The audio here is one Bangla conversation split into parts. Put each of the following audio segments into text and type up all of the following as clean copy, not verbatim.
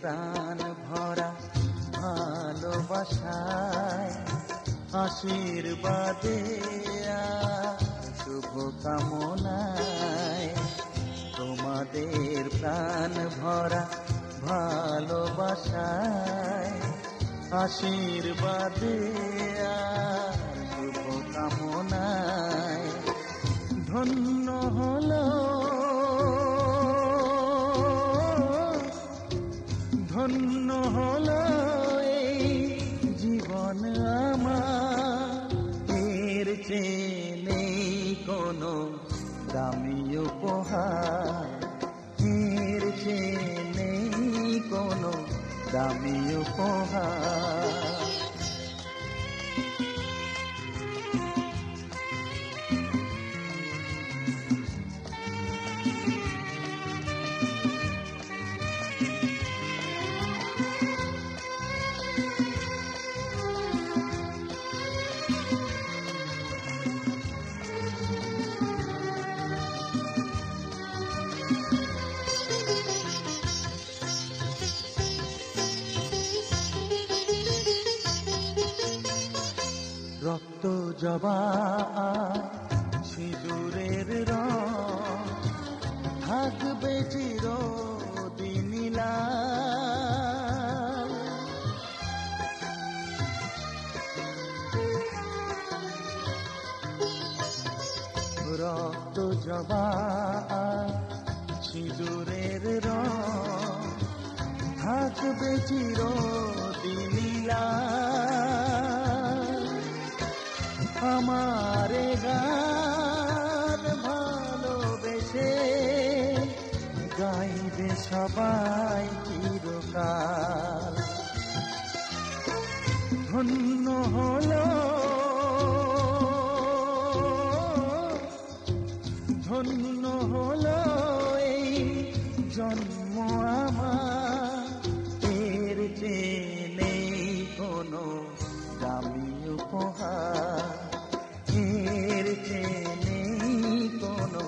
প্রাণ ভরা ভালোবাসায় আশীর্বাদে শুভ কামনায় তোমাদের প্রাণ ভরা ভালোবাসায় আশীর্বাদে শুভ কামনায় ধন্য হলো ধন্য হলো এই জীবন আমার, এর চেয়ে নেই কোনো দামি উপহার, এর চেয়ে নেই কোনো দামি উপহার। রক্ত জবা সিঁদুরের রং থাকবে চিরদিন লাল, রক্ত জবা সিঁদুরের রং থাকবে চিরদিন লাল। আমারে গান ভালোবেসে গাইবে সবাই চিরকাল। ধন্য হলো ধন্য হলো এই জন্ম আমার, এর চেয়ে নেই কোনো দামি উপহার, এর চেয়ে নেই কোনো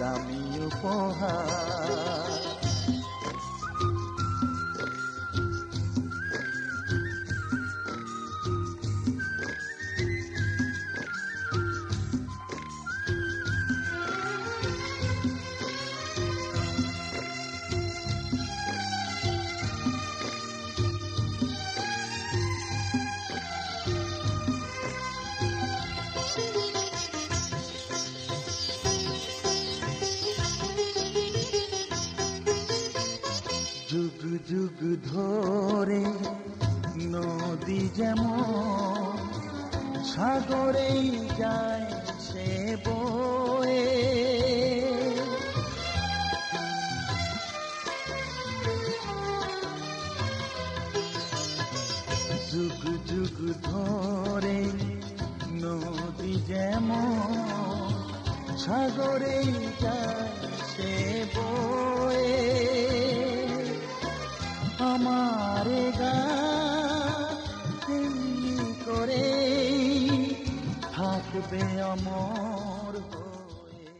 দামি উপহার। যুগ যুগ ধরে নদী যেমন সাগরেই যায় সে বয়ে, যুগ যুগ ধরে নদী যেমন সাগরেই যায় সে বয়ে, আমারে গান করে থাকবে অমর হয়ে।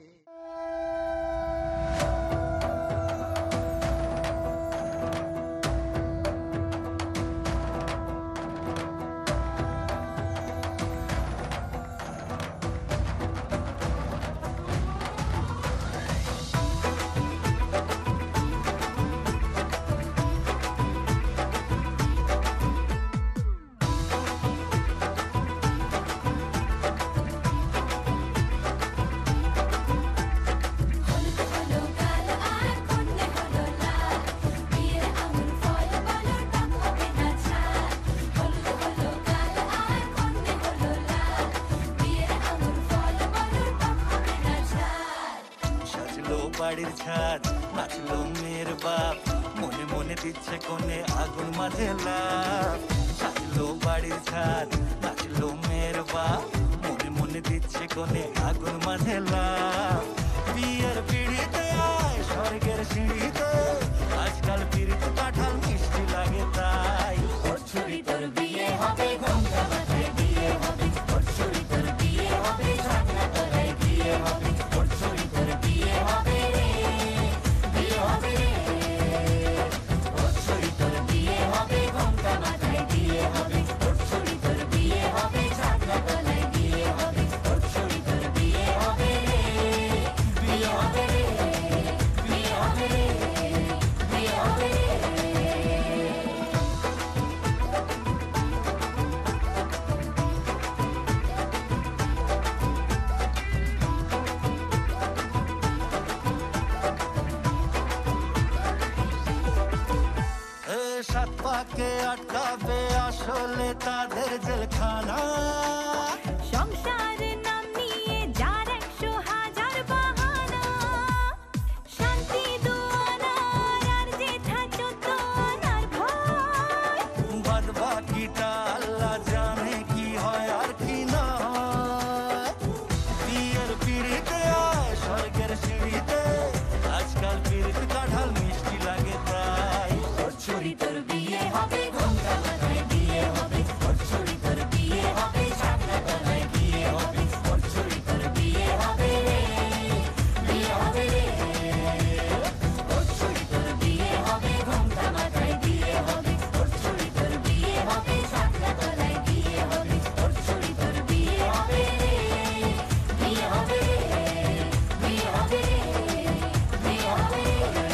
বাড়ির ছাদ নাচলো মেয়ের বাপ, মনে মনে দিচ্ছে কোণে আগুন মাঝে লাভ সাজলো বাড়ির ছাদ নাচলো মেয়ের বাপ মনে মনে দিচ্ছে কোণে আগুন মাঝে লাভ বিয়ের পিড়িতে আয় স্বর্গের সিঁড়িতে আজকাল পিড়িতে কাঁঠাল মিষ্টি লাগে তাই ওর ছুরি তোর বিয়ে হবে ঘোমটা মাথায় দিয়ে হবে ওর ছুরি তোর বিয়ে হবে ছাগনা তলায় দিয়ে হবে ওর ছুরি তোর বিয়ে হবে রে বিয়ে হবে রে ওর ছুরি তোর বিয়ে হবে ঘোমটা মাথায় দিয়ে হবে ওর ছুরি তোর বিয়ে হবে ছাগনা তলায় দিয়ে হবে ওর ছুরি তোর বিয়ে হবে রে বিয়ে হবে রে বিয়ে হবে রে বিয়ে হবে রে সাত পাকে আটকাবে আসলে তাদের জেলখানা সংসার নাম নিয়ে যার 100,000 বাহানা শান্তি দুয়ানার আর যেথা চোদ্দনার ভয় বাদ বাকিটা আল্লাহ জানে কি হয় আর কি না হয় বিয়ের পিড়িতে আয় স্বর্গের সিঁড়িতে আজকাল পিড়িতে কাঁঠাল মিষ্টি লাগে তাই ওর ছুরি তোর বিয়ে হবে ঘোমটা মাথায় দিয়ে হবে ওর ছুরি তোর বিয়ে হবে ছাগনা তলায় দিয়ে হবে ওর ছুরি তোর বিয়ে হবে রে বিয়ে হবে রে ওর ছুরি তোর বিয়ে হবে ঘোমটা মাথায় দিয়ে হবে ওর ছুরি তোর বিয়ে হবে ছাগনা তলায় দিয়ে হবে ওর ছুরি তোর বিয়ে হবে রে বিয়ে হবে রে বিয়ে হবে রে বিয়ে হবে রে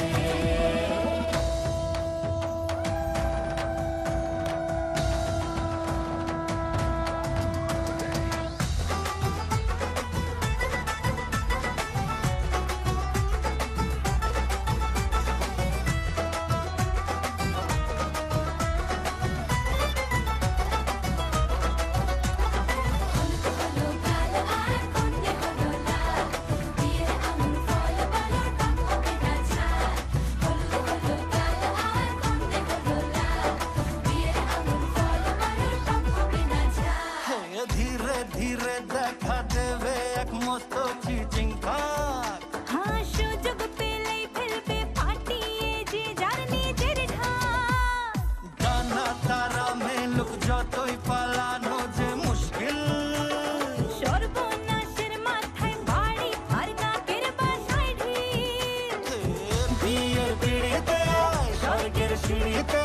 হলো গাল আর কন্যে হলো লাল বিয়ের আঙুল ফল বলো টক হবে না ঝাল হলো গাল আর কন্যে হলো লাল বিয়ের আঙুল ফল বলো টক হবে না ঝাল ধীরে ধীরে দেখা দেবে এক মস্ত চিচিং খাক হ্যাঁ সুযোগ পেলেই ফেলবে পাটিয়ে যে যার নিজের ঢাক ডানা তারা মেলুক যতই পালানো যে মুশকিল সর্বনাশের মাথায় বাড়ি আর নাকের বাসায় ঢিল বিয়ের পিড়িতে আয় স্বর্গের সিঁড়িতে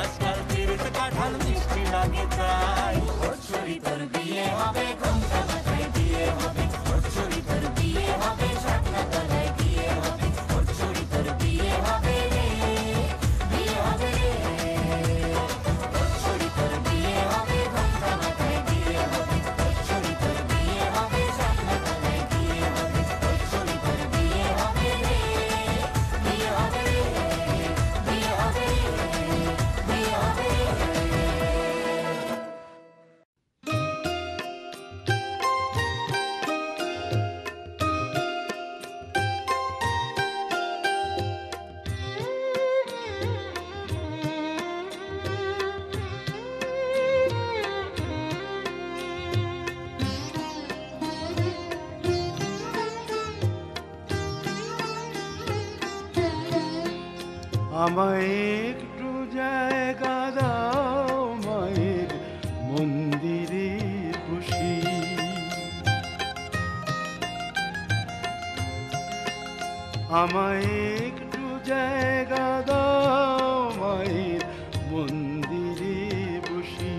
আজকাল পিড়িতে কাঁঠাল মিষ্টি লাগে তাই ওর ছুরি তোর বিয়ে হবে ঘোমটা মাথায় দিয়ে হবে ওর ছুরি তোর বিয়ে হবে ছাগনা তলায় দিয়ে হবে ওর ছুরি তোর বিয়ে হবে রে বিয়ে হবে রে ওর ছুরি তোর বিয়ে হবে ঘোমটা মাথায় দিয়ে হবে ওর ছুরি তোর বিয়ে হবে ছাগনা তলায় দিয়ে হবে ওর ছুরি তোর বিয়ে হবে রে বিয়ে হবে রে বিয়ে হবে রে বিয়ে হবে রে আমায় একটু জায়গা দাও মায়ের মন্দিরে বসি আমায় একটু জায়গা দাও মায়ের মন্দিরে বসি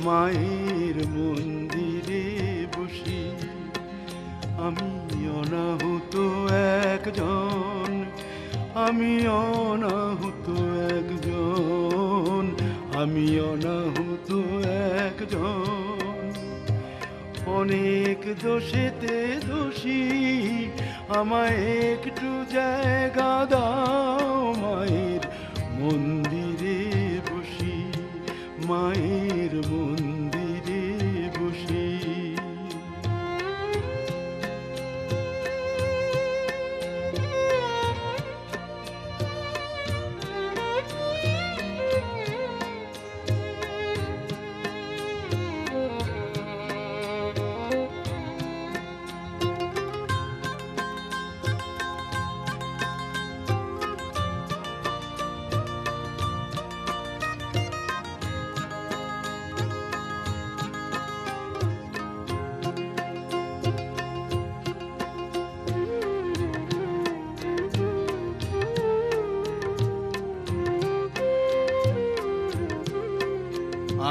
মায়ের মন্দিরে বসি আমি অনাহুত একজন আমি অনাহুত একজন আমি অনাহুত একজন অনেক দোষেতে দোষী আমায় একটু জায়গা দাও মায়ের মন্দিরে বসি মায়ের মন্দিরে বসি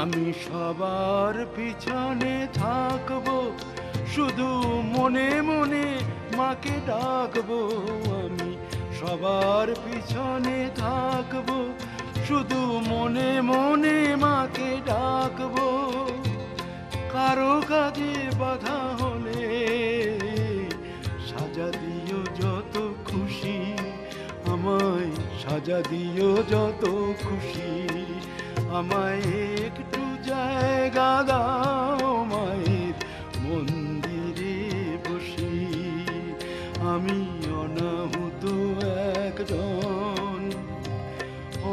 আমি সবার পিছনে থাকবো, শুধু মনে মনে মাকে ডাকবো। আমি সবার পিছনে থাকবো, শুধু মনে মনে মাকে ডাকবো। কারো কাজে বাধা হলে সাজা দিও যত খুশি, আমায় সাজা দিও যত খুশি। আমায় একটু জায়গা দাও মায়ের মন্দিরে বসি। আমি অনাহুত একজন,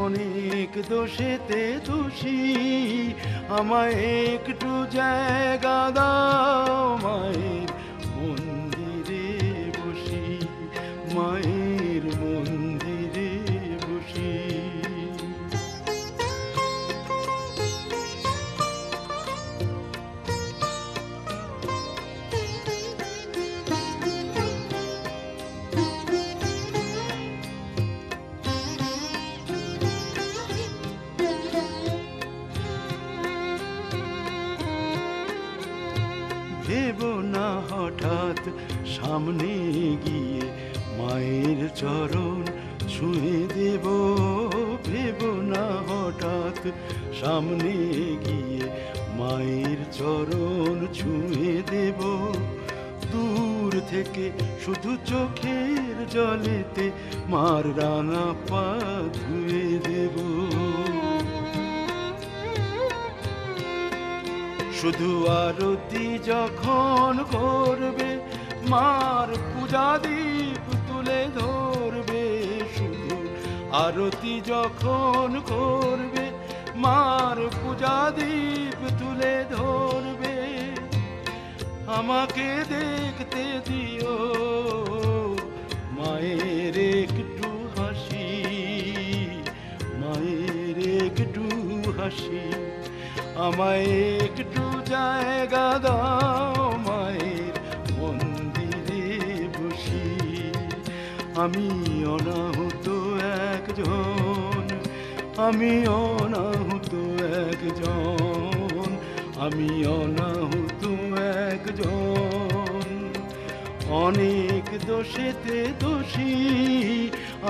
অনেক দোষেতে দোষী। আমায় একটু জায়গা দাও মায়ের মন্দিরে বসি, মায়ের মন্দিরে বসি। ভেবো না হঠাৎ সামনে গিয়ে মায়ের চরণ ছুঁয়ে দেব। ভেবো না হঠাৎ সামনে গিয়ে মায়ের চরণ ছুঁয়ে দেব। দূর থেকে শুধু চোখের জলেতে মার রাঙা পা ধুয়ে দেব। শুধু আরতি যখন করবে মার পূজা দীপ তুলে ধরবে। শুধু আরতি যখন করবে মার পূজা দীপ তুলে ধরবে। আমাকে দেখতে দিও মায়ের একটু হাসি, মায়ের একটু হাসি। আমায় একটু জায়গা দাও মায়ের মন্দিরে বসি। আমি অনাহুত একজন, আমি অনাহুত একজন, আমি অনাহুত একজন, অনেক দোষেতে দোষী।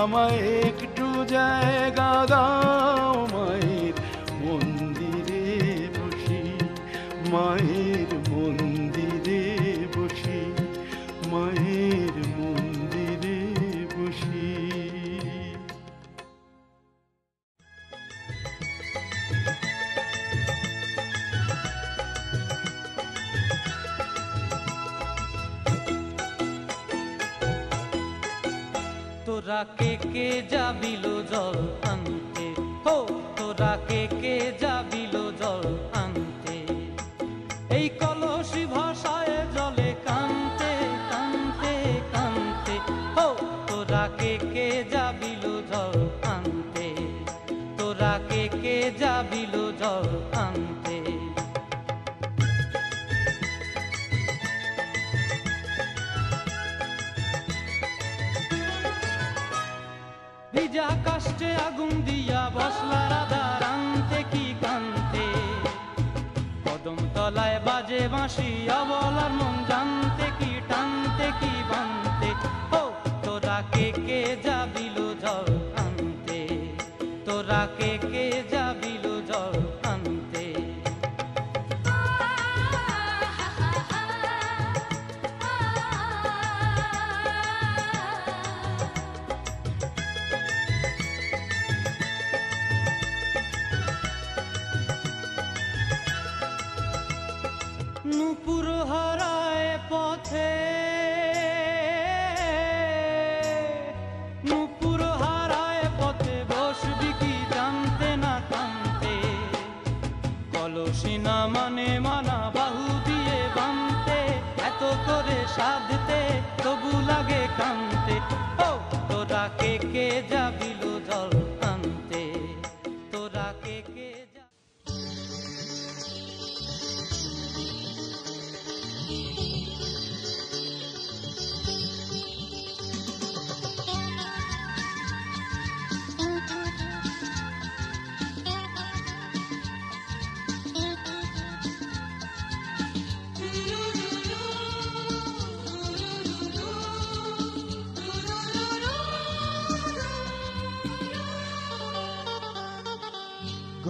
আমায় একটু জায়গা দাও মায়ের মন্দিরে বসি, মায়ের মন্দিরে বসি, মায়ের মন্দিরে বসি। তোরা কে কে যাবিল জল আনতে, হো তোরা কে কে যাবিল জল আনতে। এই কলসি ভাষায় জলে কানতে কানতে কানতে, হো তোরা কে কে যাবিল জল আনতে। তোরা কে কে যাবিল জল আনতে। ভিজা কাষ্টে আগুন দিয়া বসলা রাধার আনতে কি কান্তে। কদম তলায় বাজে বাঁশি অবলার মন জানতে কি টানতে কি বানতে। ও তোরা কে কে যাবিল জল আনতে। তোরা কে কে যাবিল জল আনতে। নূপুর হারায় পথে, নূপুর হারায় পথে বসবি কি জানতে না কানতে। কলসি না মানে মানা বাহু দিয়ে বানতে। এত করে সাধতে তবু লাগে কানতে। ও তোরা কে কে যাবিল জল আনতে। তোরা কে কে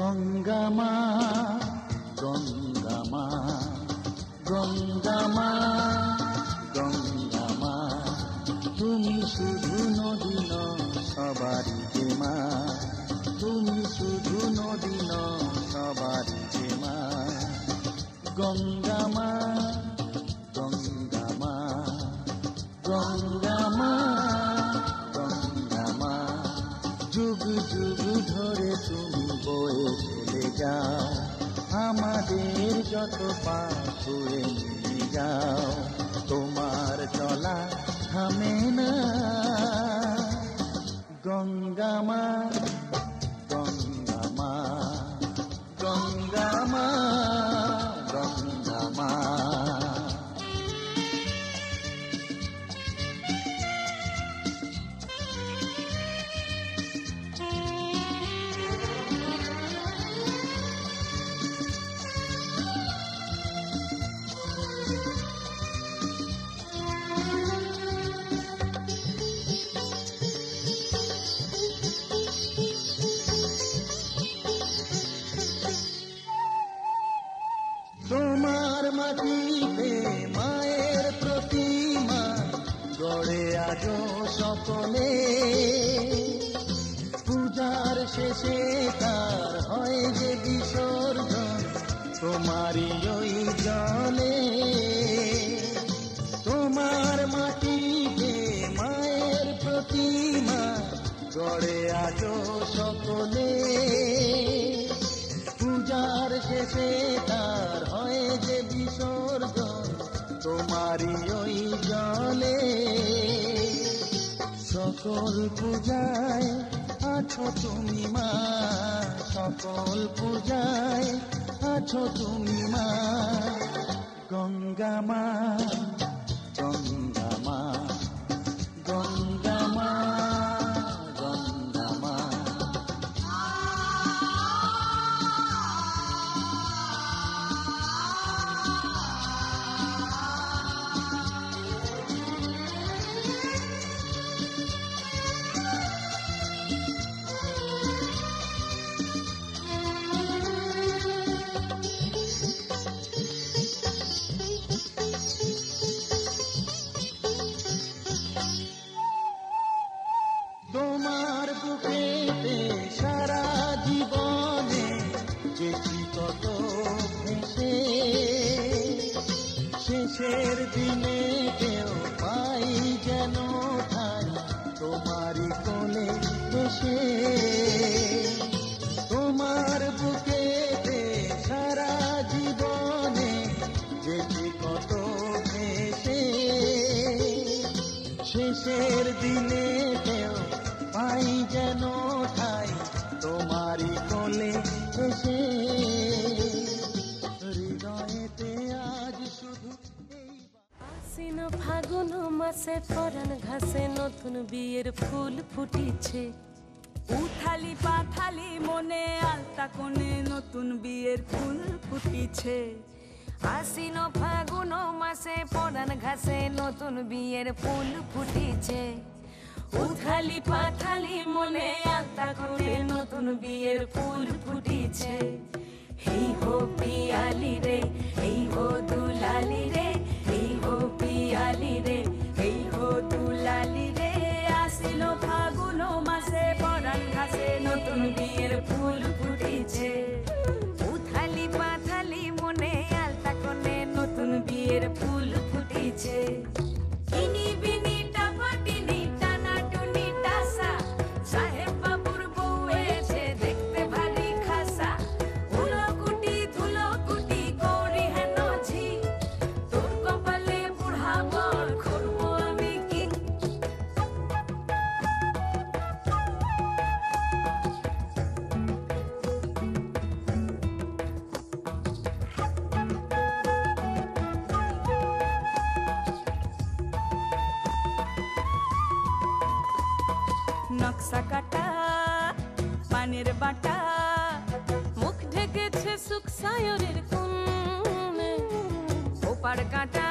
গঙ্গা মা গঙ্গা মা গঙ্গা মা গঙ্গা মা তুমি শুধু নদী নও সবারই যে মা তুমি শুধু নদী নও সবারই যে মা গঙ্গা মা গঙ্গা মা গঙ্গা মা গঙ্গা মা যুগ যুগ ধরে তুমি বয়ে চলে যাও আমাদের যত পাপ ছুঁয়ে নিয়ে যাও তোমার চলা থামে না গঙ্গা মা গঙ্গা মা গঙ্গা মা গঙ্গা মা তোমার মাটিতে মায়ের প্রতিমা গড়ে আজো সকলে পূজার শেষে তার হয় যে বিসর্জন তোমারই ওই জলে তোমার মাটিতে মায়ের প্রতিমা গড়ে আজো সকলে পূজার শেষে তার হয় যে বিসর্জন তোমারই ওই জলে সকল পূজায় আছো তুমি মা সকল পূজায় আছো তুমি মা গঙ্গা মা গঙ্গা মা গঙ্গা মা গঙ্গা মা তোমার বুকেতে সারা জীবনে যেছি কত ভেসে শেষের দিনে কেউ পাই যেন ঠাই তোমারই কোলে বসে তোমার বুকেতে সারা জীবনে যেছি কত ভেসে শেষের দিনে কেউ পাই যেন ঠাই তোমারই কোলে এসে হৃদয়েতে আজ শুধু আশ্বিন ফাগুন মাসে পরাণ ঘাসে নতুন বিয়ের ফুল ফুটিছে উথালি পাথালি মনে আলতা কোণে নতুন বিয়ের ফুল ফুটিছে আশ্বিন ফাগুন মাসে পরাণ ঘাসে নতুন বিয়ের ফুল ফুটিছে উথালি পাথালি মনে আলতা কোণে নতুন বিয়ের ফুল ফুটিছে এই হো পিয়ালি রে এই হো দুলালি রে এই হো পিয়ালি রে এই হো দুলালি রে আশ্বিন ফাগুন মাসে পরাণ ঘাসে নতুন বিয়ের ফুল ফুটিছে উথালি পাথালি মনে আলতা কোণে নতুন বিয়ের ফুল ফুটিছে ইনি বিনি টাপাটিনি টানা টুনি টাসা সাহেব বাবুর বউ এসে দেখতে ভারী খাসা ধুলো কুটি গৌরী হেন ঝি তোর কপালে বুড়া বর করবো আমি কি নকশা কাটা পানের বাটা মুখ ঢেকেছে সুখ সায়রের কোণে ওপার কাটা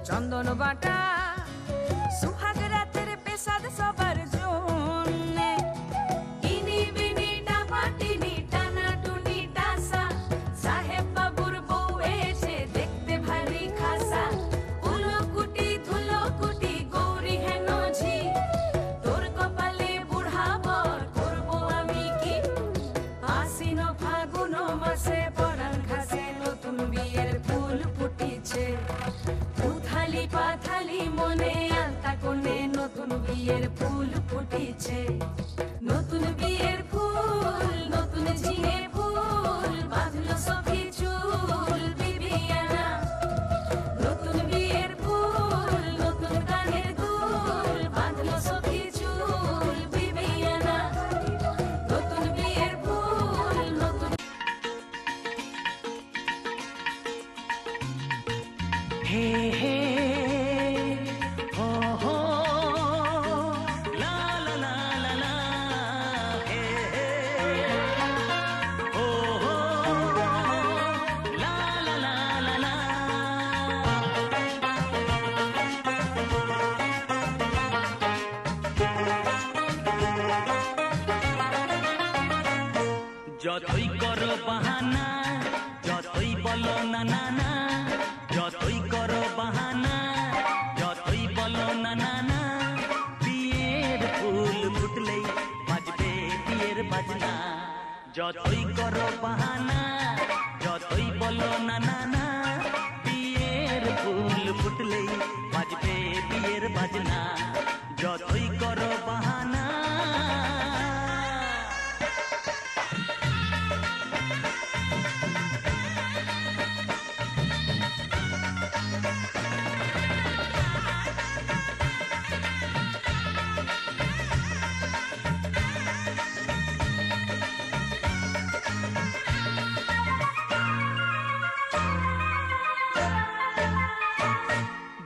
চন্দন বাটা সুহাগ রাতের পেশাদ সবার জন্যে ইনি বিনি টাপাটিনি টানা বিয়ের ফুল ফুটেছে, নতুন বিয়ের ফুল, নতুন ঝিঙে ফুল, বাঁধলো সখী চুল বিবিয়ানা। নতুন বিয়ের ফুল, নতুন কানের দুল, বাঁধলো সখী চুল বিবিয়ানা। নতুন বিয়ের ফুল, নতুন হে হে হো হো লা লা লা লা লা হে হে হো হো লা লা লা লা লা। যতই করো বাহানা, যতই বলো না না না, যতই করো বাহানা, যতই বলো না না না, বিয়ের ফুল ফুটলেই বাজবে বিয়ের বাজনা। যতই করো বাহানা, যতই বলো না না না, বিয়ের ফুল ফুটলেই বাজবে বিয়ের বাজনা। যতই করো বাহানা।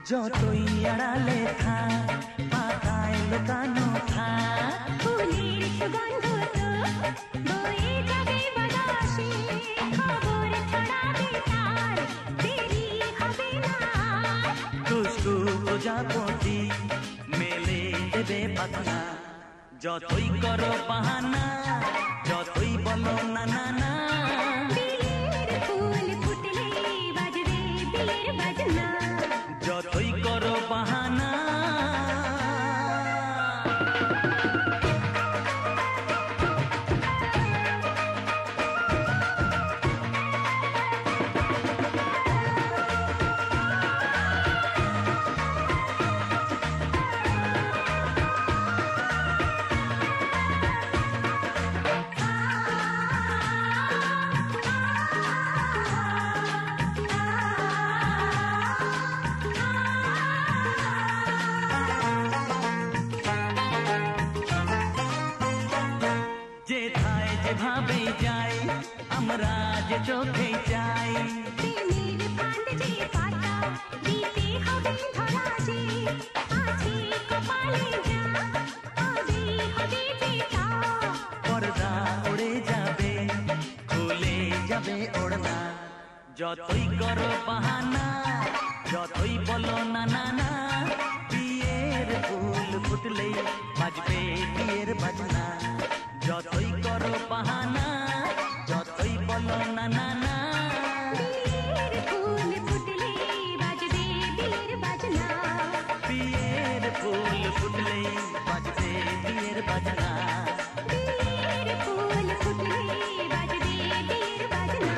যতই আড়ালে থাক, পাতায় লুকানো থাক, ফুলের সুগন্ধ তো বয়ে যাবে বাতাসে, খবর ছড়াবে তার, দেরি হবে না। দুষ্টু প্রজাপতি মেলে দেবে পাখনা। যতই করো বাহানা, যতই বলো না না না, বিয়ের ফুল ফুটলে বাজবে বিয়ের বাজনা। যতই করো বাহানা। যেথায় যেভাবে যাই, আমরা যে চোখে চাই, প্রেমের ফাঁদ যে পাতা, দিতে হবে ধরা যে, আছে কপালে যা, হবে হবে যেটা। পর্দা উড়ে যাবে, খুলে যাবে ওড়না। যতই করো বাহানা, যতই বলো না না না, বিয়ের ফুল ফুটলেই বাজবে বিয়ের বাজনা। যতই করো বাহানা, যতই বলো না না না, বিয়ের ফুল ফুটলে বাজবে বিয়ের বাজনা। বিয়ের ফুল ফুটলেই বাজবে বিয়ের বাজনা। বিয়ের ফুল ফুটলে বাজবে বিয়ের বাজনা।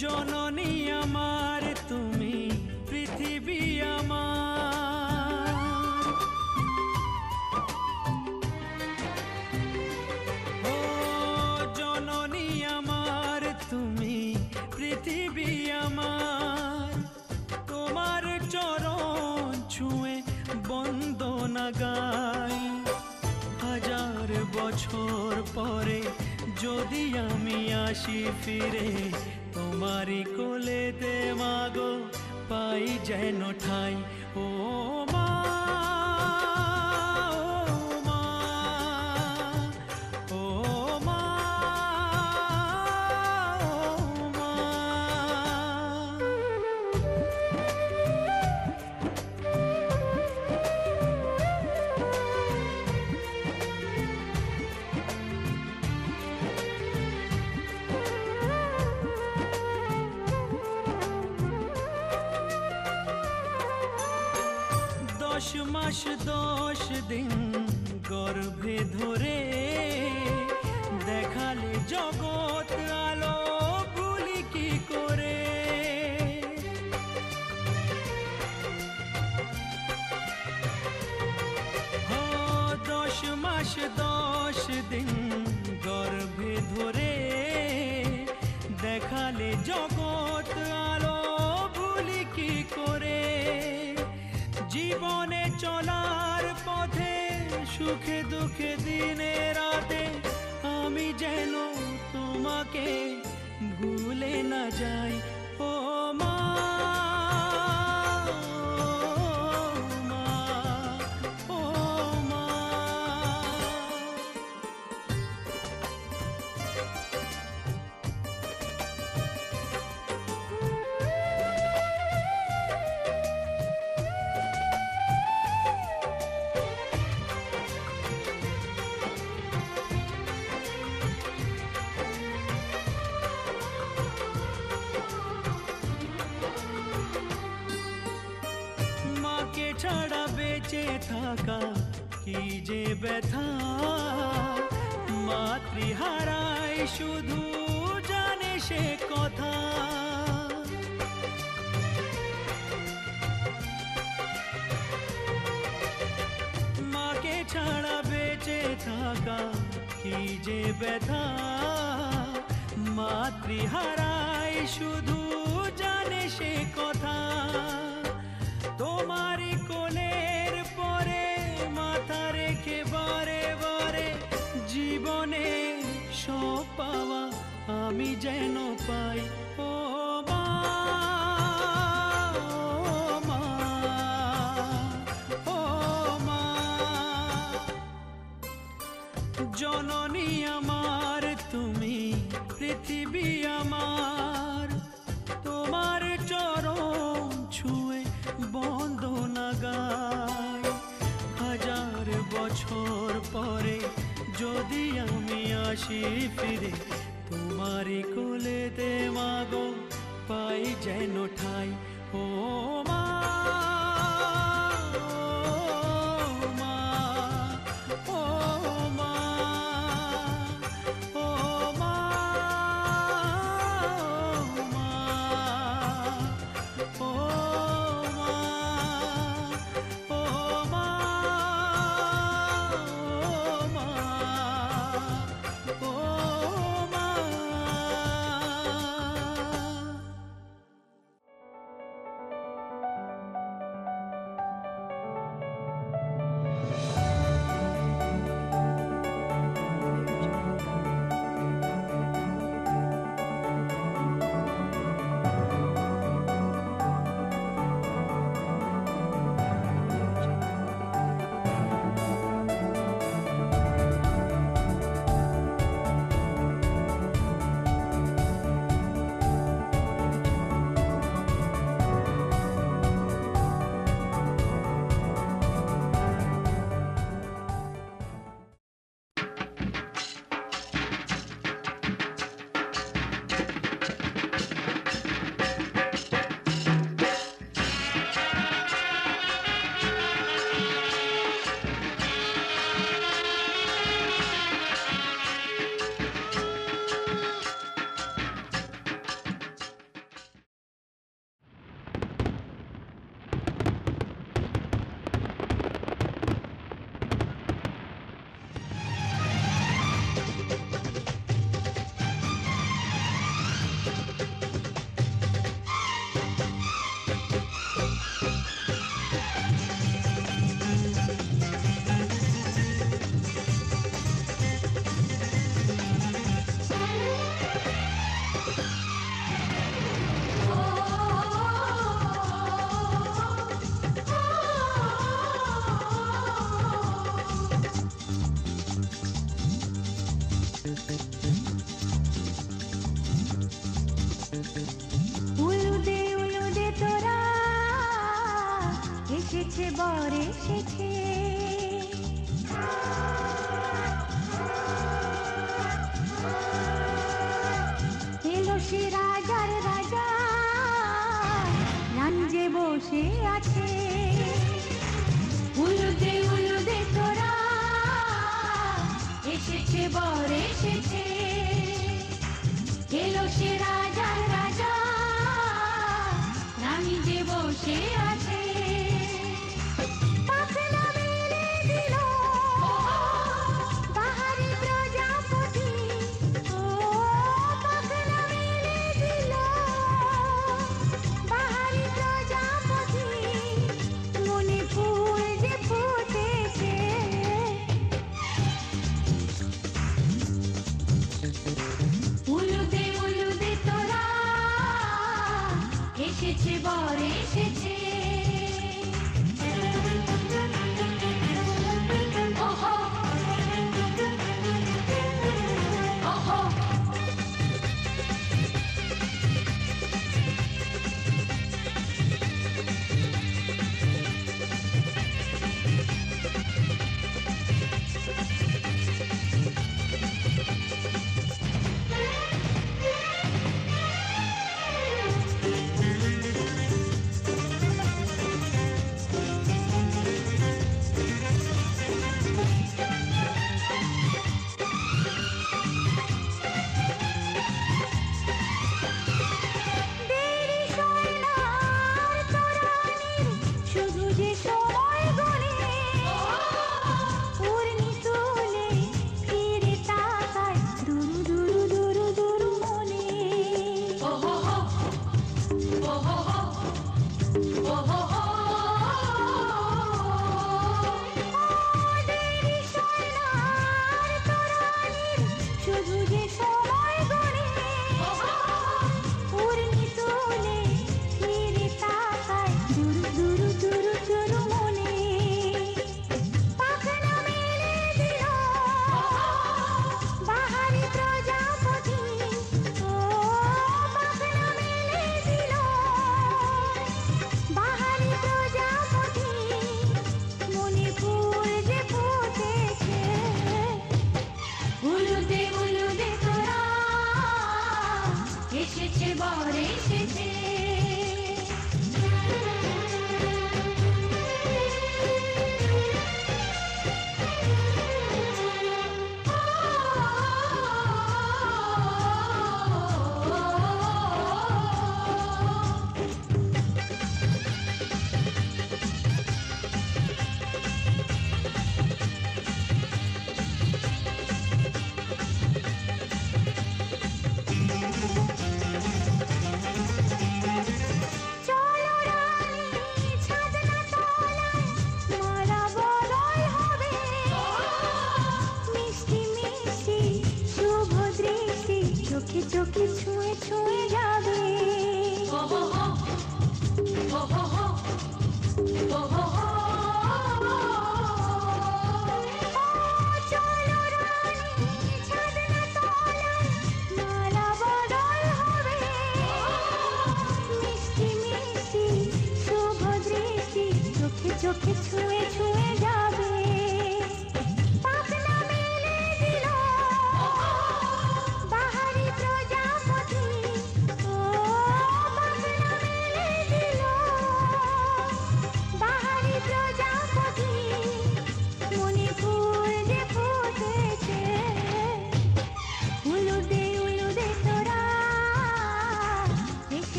জননী আমার তুমি, পৃথিবী আমার। ও জননী আমার তুমি, পৃথিবী আমার। তোমার চরণ ছুঁয়ে বন্দনা গাই, হাজার বছর পরে যদি আমি আসি ফিরে, তোমারি কোলেতে মাগো পাই যেন ঠাই। ও মা, ও মা, ও মা, ও মা। মাস 10 দিন গর্ভে ধরে দেখালে জগৎ আলো ভুলি কি করে। 10 মাস 10 দিন গর্ভে ধরে দেখালে জগৎ আলো ভুলি কি করে। জীবনে চলার পথে সুখে দুঃখে দিনে রাতে আমি যেন তোমাকে ভুলে না যাই। ও মা, ও মা। মাকে ছাড়া বেঁচে থাকা কি যে ব্যথা, মাতৃহারাই শুধু জানে সে কথা। মাকে ছাড়া বেঁচে থাকা কি যে ব্যথা, মাতৃহারাই শুধু জানে সে কথা। তোমারই কোলের পরে মাথা রেখে বারে বারে জীবনে সব পাওয়া আমি যেন পাই। ও মা, ও মা, ও মা। জননী আমার তুমি, পৃথিবী আমার, তোমার চরণ ছুঁয়ে বন্দনা গাই। 1000 বছর পরে যদি আমি আসি ফিরে তোমারই কোলেতে মাগো পাই যেন ঠাই। ও মা, ও মা, ও মা, ও মা, ও মা, ও মা, ও মা, ও মা, ও মা।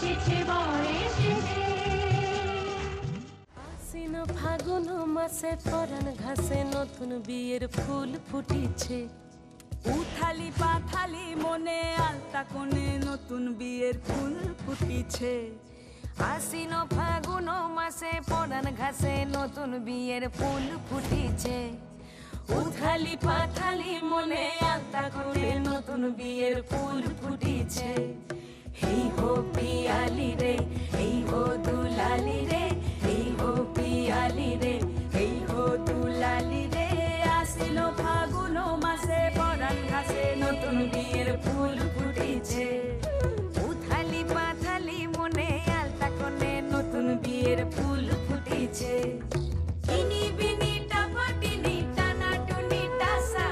এসেছে বর এসেছে আশ্বিন ফাগুন মাসে পরাণ ঘাসে নতুন বিয়ের ফুল ফুটিছে উথালি পাথালি মনে আলতা কোণে নতুন বিয়ের ফুল ফুটিছে আশ্বিন ফাগুন মাসে পরাণ ঘাসে নতুন বিয়ের ফুল ফুটিছে উথালি পাথালি মনে আলতা কোণে নতুন বিয়ের ফুল ফুটিছে হেই হো পিয়ালি রে হেই হো দুলালি রে হেই হো পিয়ালি রে হেই হো দুলালি রে আশ্বিন ফাগুন মাসে পরাণ ঘাসে নতুন বিয়ের ফুল ফুটিছে উথালি পাথালি মনে আলতা কোণে নতুন বিয়ের ফুল ফুটিছে ইনি বিনি টাপাটিনি টানা টুনি টাসা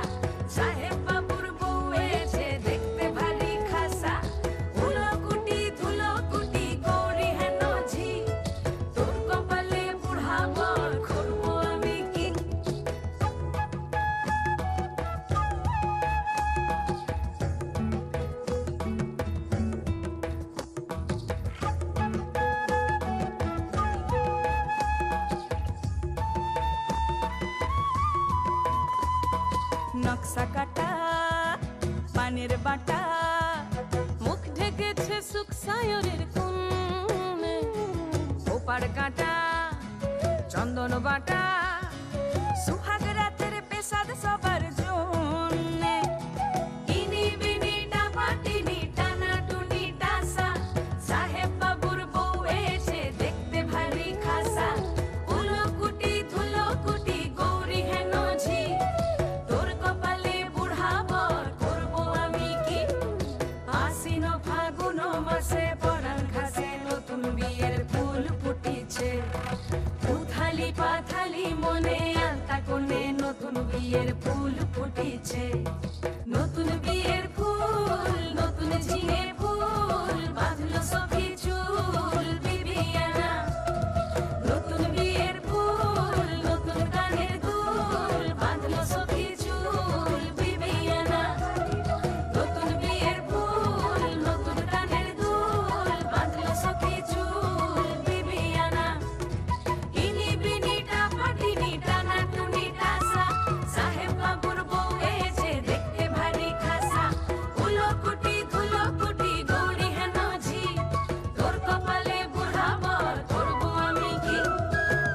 সাহেব বাবুর বউ এসে দেখতে ভারী খাসা ধুলো কুটি গৌরী হেন ঝি তোর কপালে বুড়া বর করবো আমি কি নকশা কাটা পানের বাটা মুখ ঢেকেছে সুখ সায়রের কোণে ওপার কাটা চন্দন বাটা সুহাগ রাতের পেশাদ সবার জন্যে ইনি বিনি টাপাটিনি টানা টুনি টাসা সাহেব বাবুর বউ এসে দেখতে ভারী খাসা ধুলো কুটি গৌরী হেন ঝি তোর কপালে বুড়া বর করবো আমি কি আশ্বিন ফাগুন মাসে পরাণ ঘাসে নতুন বিয়ের ফুল ফুটিছে উথালি পাথালি মনে আলতা কোণে নতুন বিয়ের ফুল ফুটিছে নতুন বিয়ের ফুল নতুন ঝিঙে ফুল বাঁধলো সখী চুল বিবিয়ানা নতুন বিয়ের ফুল নতুন কানের দুল বাঁধলো সখী চুল বিবিয়ানা নতুন বিয়ের ফুল নতুন কানের দুল বাঁধলো সখী চুল বিবিয়ানা ইনি বিনি টাপাটিনি টানা টুনি টাসা সাহেব বাবুর বউ এসে দেখতে ভারী খাসা ধুলো কুটি গৌরী হেন ঝি তোর কপালে বুড়া বর করবো আমি কি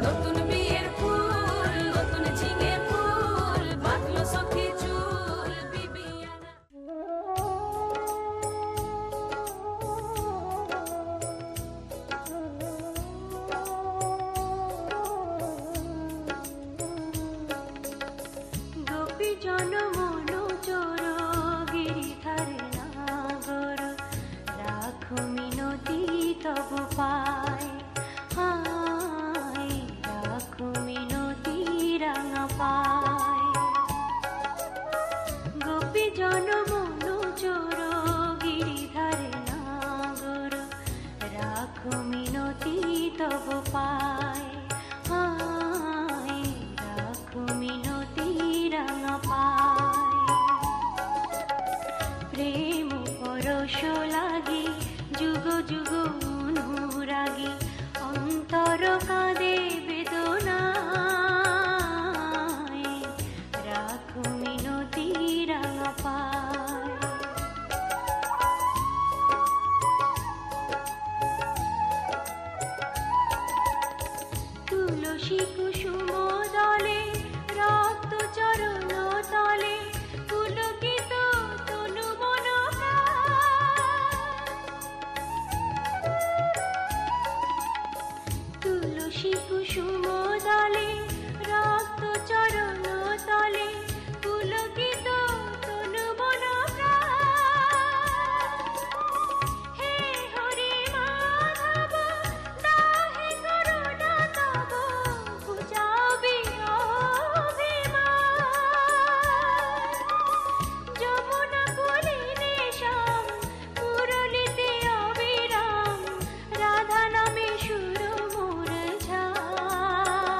নতুন বিয়ের ফুল নতুন ঝিঙে ফুল বাঁধলো সখী চুল বিবিয়ানা গোপী জন মন চোর গিরিধারে নাগর রাখো মিনতি তব পায় হায় রাখো মিনতি রাঙা পায় গোপী জন মন চোর গিরিধারে নাগর রাখো মিনতি তব পায় হায় রাখো মিনতি রাঙা পায় প্রেম পরশ লাগি যুগ যুগ অনুরাগী অন্তর কাঁদে বেদনায় রাখো মিনতি রাঙা পায় তুলসী কুসুম দলে রক্ত চরণ তলে পুলকিত তনু মন তুলসী কুসুম দলে রক্ত চরণ তলে পুলকিত তনু মন হে হরি মাধব দাহে করুণা তব বুঝাবি অভিমান যমুনা কুলিনে শ্যাম মুরলিতে অবিরাম রাধা নামে সুর মোর ঝাম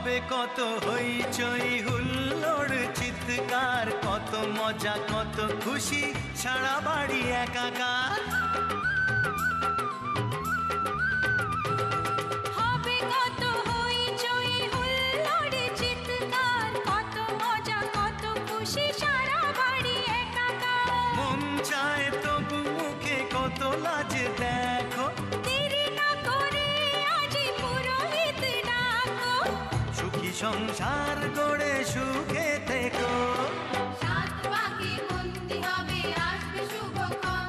হবে কত হইচই হুল্লোড় চিৎকার, কত মজা কত খুশি, সারা বাড়ি একাকার। হবে কত হইচই হুল্লোড় চিৎকার, কত মজা কত খুশি, সারা বাড়ি একাকার। মন চায় তবু মুখে কত লাজ দেখো, দেরি না করে আজই পুরোহিত ডাকো। সুখী সংসার গড়ে সুখে থেকো। সাত পাকে বন্দি হবে আসবে শুভক্ষণ,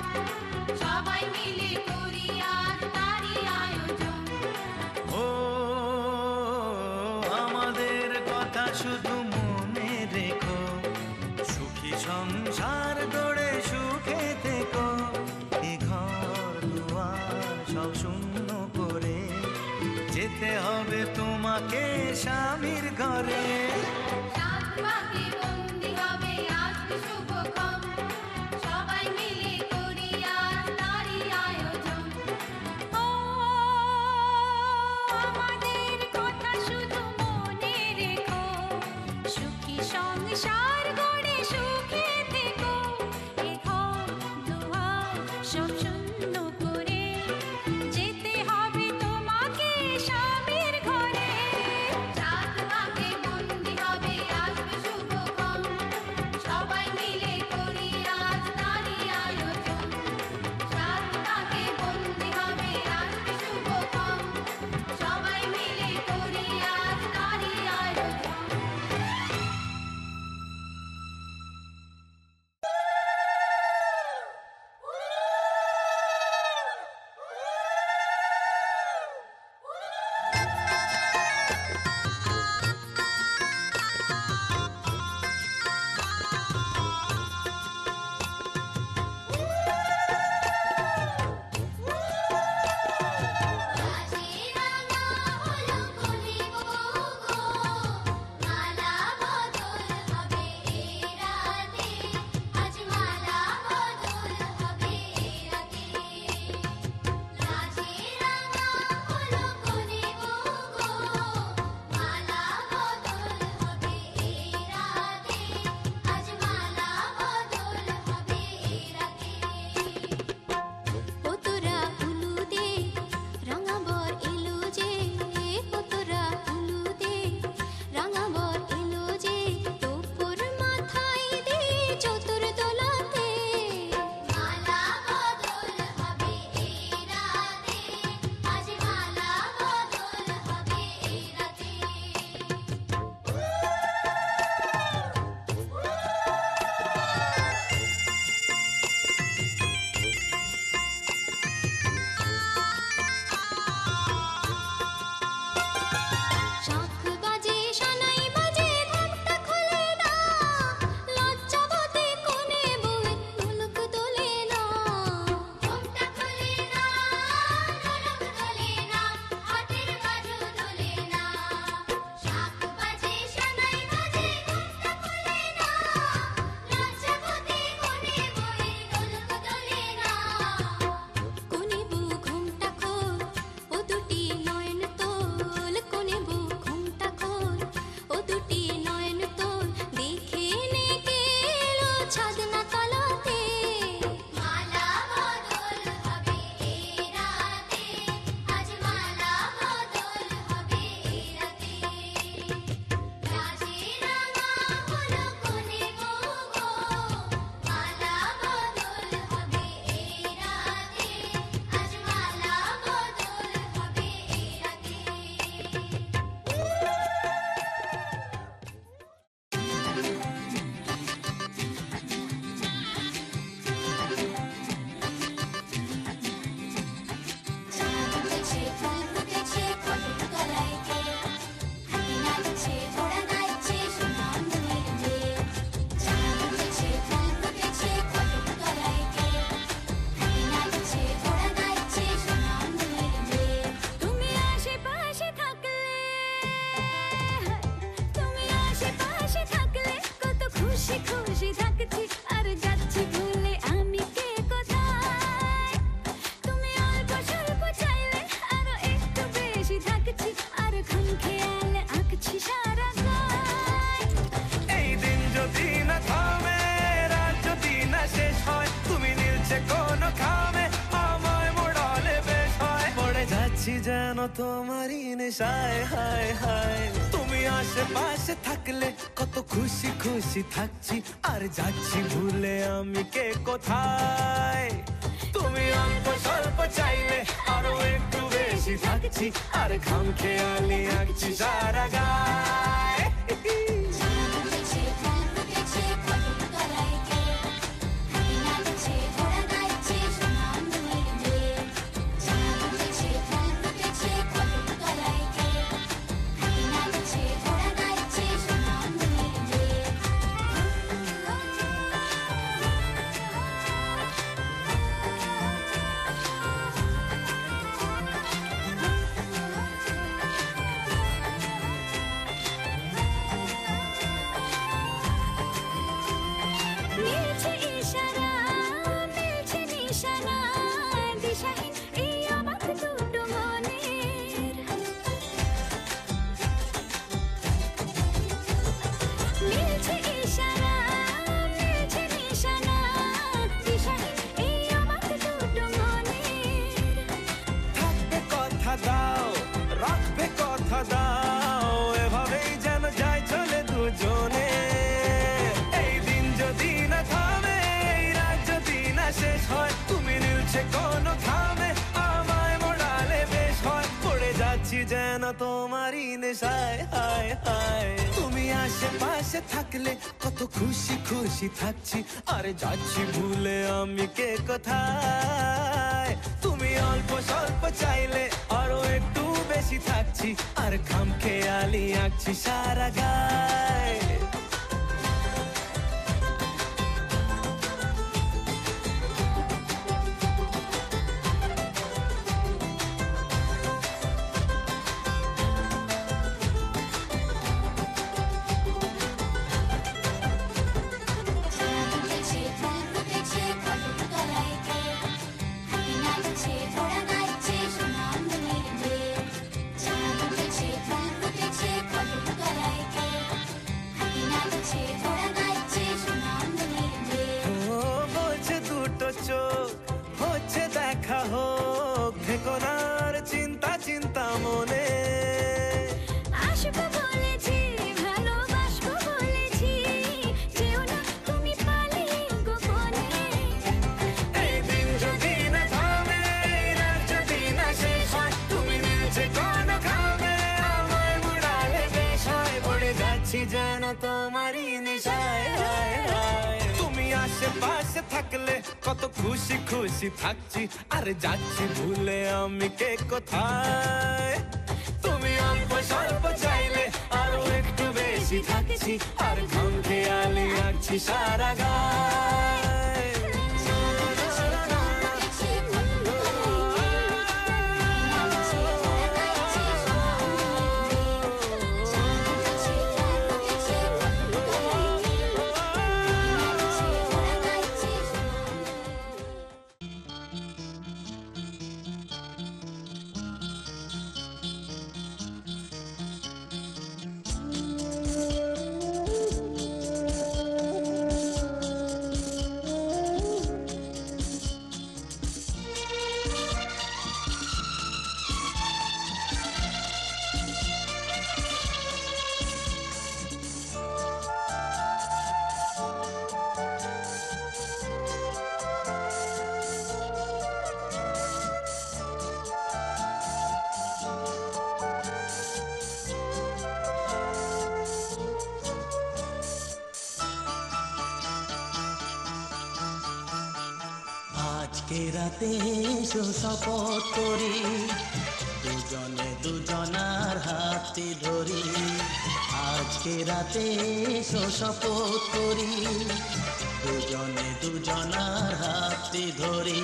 সবাই মিলে করি আজ তারই আয়োজন। ও আমাদের কথা শুধু মনে রেখো, সুখী সংসার গড়ে সুখে থেকো। এ ঘর দুয়ার সব শূন্য করে যেতে হবে তোমাকে স্বামীর ঘরে। সাত পাকে বন্দি হবে আসবে শুভক্ষণ, সবাই মিলে করি আজ তারই আয়োজন। ও আমাদের কথা শুধু মনে রেখো, সুখী সংসার গড়ে সুখে থেকো। এ ঘর দুয়ার সব শূন্য করে যেতে হবে তোমাকে স্বামীর ঘরে। সাত পাকে বন্দি হবে যাচ্ছি যেন তোমারই নেশায়, হায় হায় তুমি আশেপাশে থাকলে কত খুশি খুশি থাকছি, আর যাচ্ছি ভুলে আমি কে কোথায়। তুমি অল্প স্বল্প চাইলে আরো একটু বেশি থাকছি, আর ঘাম খেয়ালি আঁকছি সারা গায়। যেন তোমারই নেশায়, হায় হায় তুমি আশেপাশে থাকলে কত খুশি খুশি থাকছি, আর যাচ্ছি ভুলে আমি কে কোথায়। তুমি অল্প স্বল্প চাইলে আরো একটু বেশি থাকছি, আর খাম খেয়ালি আঁকছি সারা গায়। হচ্ছে দেখা হোক কোনার চিন্তা চিন্তা মনে, আসবো বলেছি ভালোবাসবো বলেছি, যেও না তুমি পালিয়ে গোপনে। এই দিন যদি না থামে, রাত যদি না শেষ হয়, তুমি নিচে কোন খাবে আমায় মুড়ালে বেশ হয়। পড়ে যাচ্ছি যেন তোমারই নেশায়, হায় হায় তুমি আশেপাশে থাকলে কত খুশি খুশি থাকছি, আর যাচ্ছি ভুলে আমি কে কোথায়। তুমি অল্প স্বল্প চাইলে আরো একটু বেশি থাকছি, আর ঘাম খেয়ালি আঁকছি সারা গায়। আজকে রাতে এসো শপথ করি, দুজনে দুজনার হাতে ধরি। আজকে রাতে এসো শপথ করি, দুজনে দুজনার হাতে ধরি।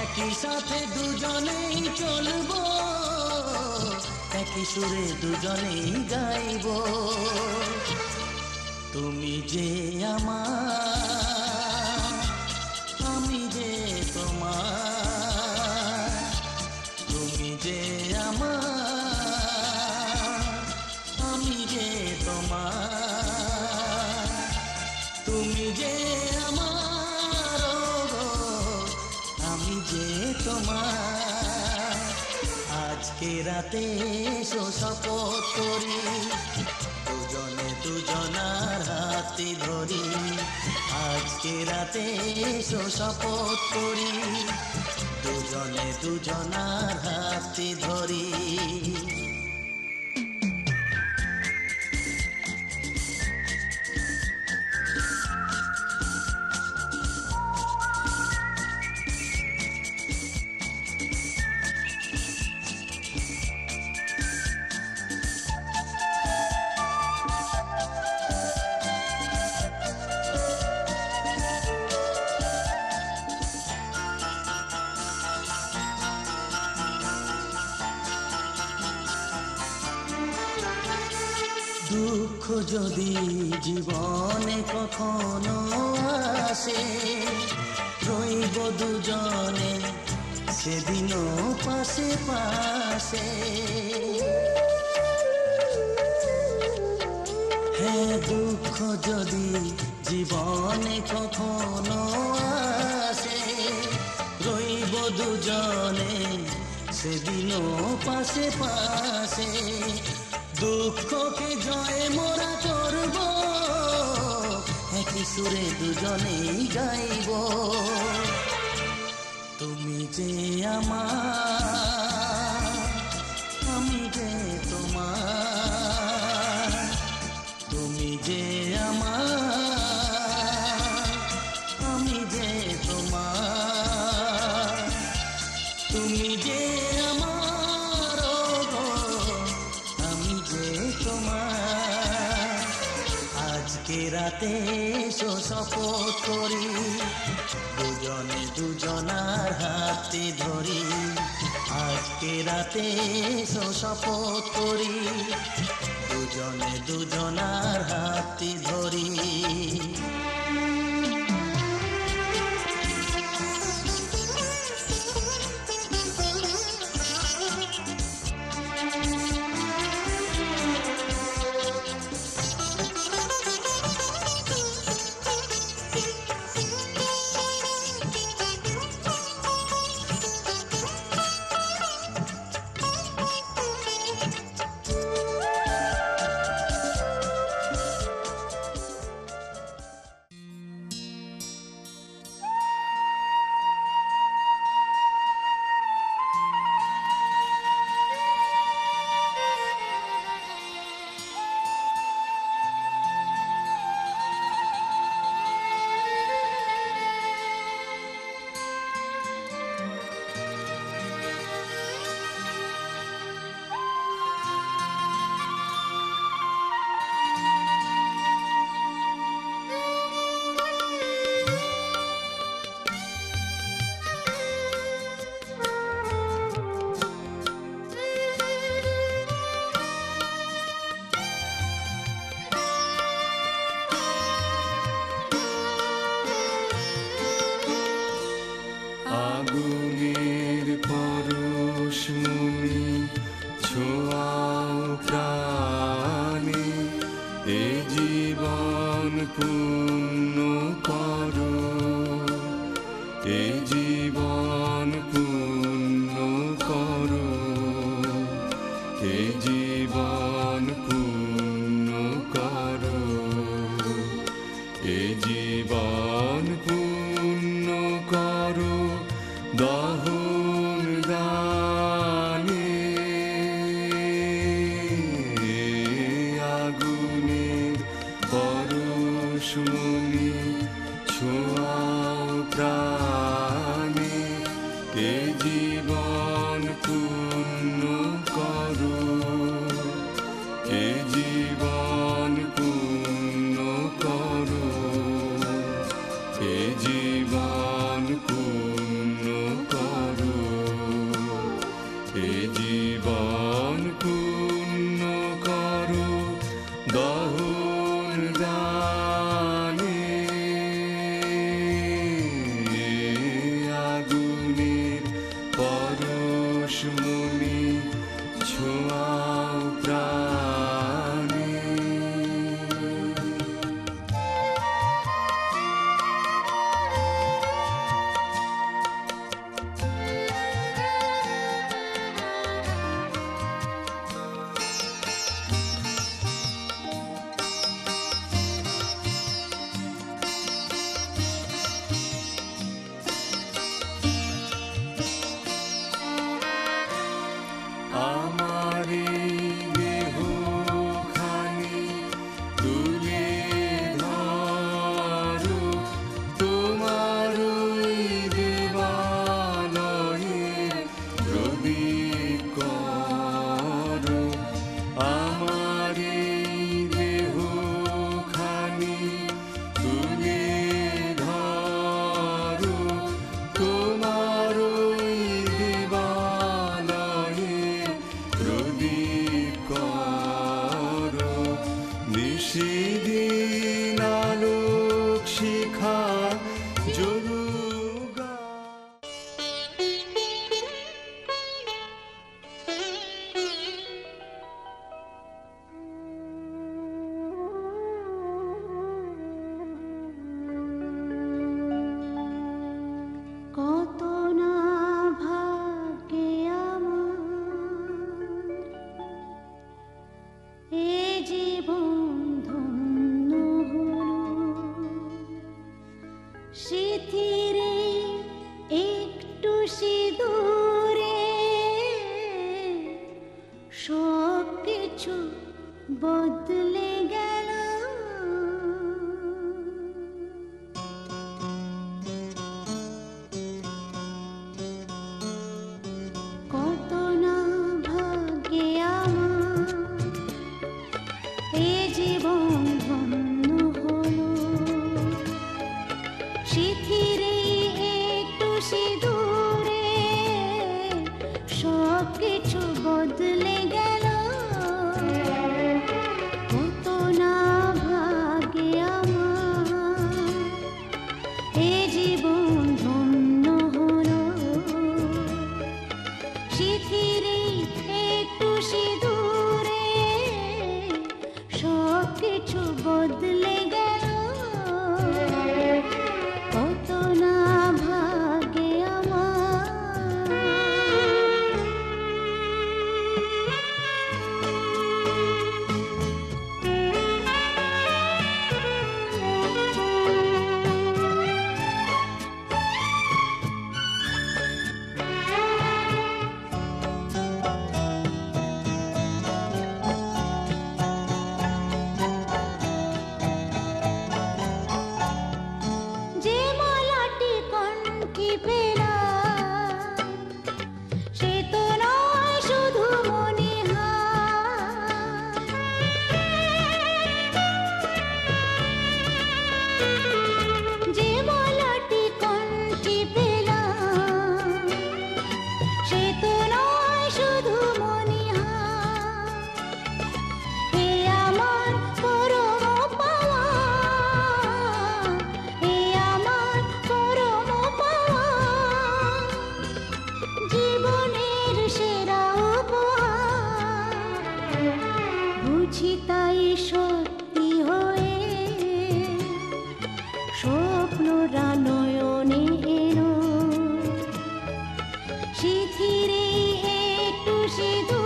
একই সাথে দুজনেই চলবো, একই সুরে দুজনেই গাইব। তুমি যে আমার, আমি যে তোমার। তুমি যে আমার, আমি যে তোমার। তুমি যে আমার, আমি যে তোমার। আজকে রাতে এসো শপথ করি দুজনে দুজনার হাতে ধরি আজকে রাতে এসো শপথ করি দুজনে দুজনার হাতে ধরি দুঃখ যদি জীবনে কখনো আসে রইব দুজনে সেদিনও পাশে পাশে হ্যাঁ দুঃখ যদি জীবনে কখনো আসে রইব দুজনে সেদিনও পাশে পাশে দুঃখকে জয় মোরা করব একই সুরে দুজনেই গাইব তুমি যে আমার আমি যে তোমার তুমি যে আমার আমি যে তোমার তুমি যে আমার গো আমি যে তোমার আজকে রাতে এসো শপথ করি দুজনে দুজনার হাতে ধরি আজকে রাতে এসো শপথ করি দুজনে দুজনার হাতে ধরি আগুনের পরশমণি ছোঁয়াও প্রাণে এ জীবন পূর্ণ করো এ জীবন পূর্ণ করো এ জীবন পূর্ণ করো এ জীবন পূর্ণ করো দহন দানে আগুনের পরশমণি ছোঁয়াও প্রাণে এ জীবন পূর্ণ করো এ জীবন পূর্ণ করো এ জীবন পূর্ণ করো এ জীবন পূর্ণ করো দহন দানে আগুনের পরশমণি ছোঁয়াও প্রাণে দূরে সব কিছু বদলে গেল। কত না ভাগ্যে আমার এ জীবন ধন্য হলো, শিথিরে একটু সিঁদুরে সব কিছু বদলে গেল। কত না ভাগ্যে আমার এ জীবন ধন্য হলো, শিথিরে একটু সিঁদুরে সব কিছু বদলে গেল। কত না ভাগ্যে আমার। যে মালাটি কণ্ঠে পেলাম সে তো নয় শুধু মণিহার, যে মালাটি কণ্ঠে পেলাম সে তো নয় শুধু মণিহার। এ আমার পরম পাওয়া, এ আমার পরম পাওয়া, জীবনের সেরা উপহার। বুঝি তাই সত্যি হয়ে স্বপ্নরা নয়নে এলো, শিথিরে একটু সিঁদুর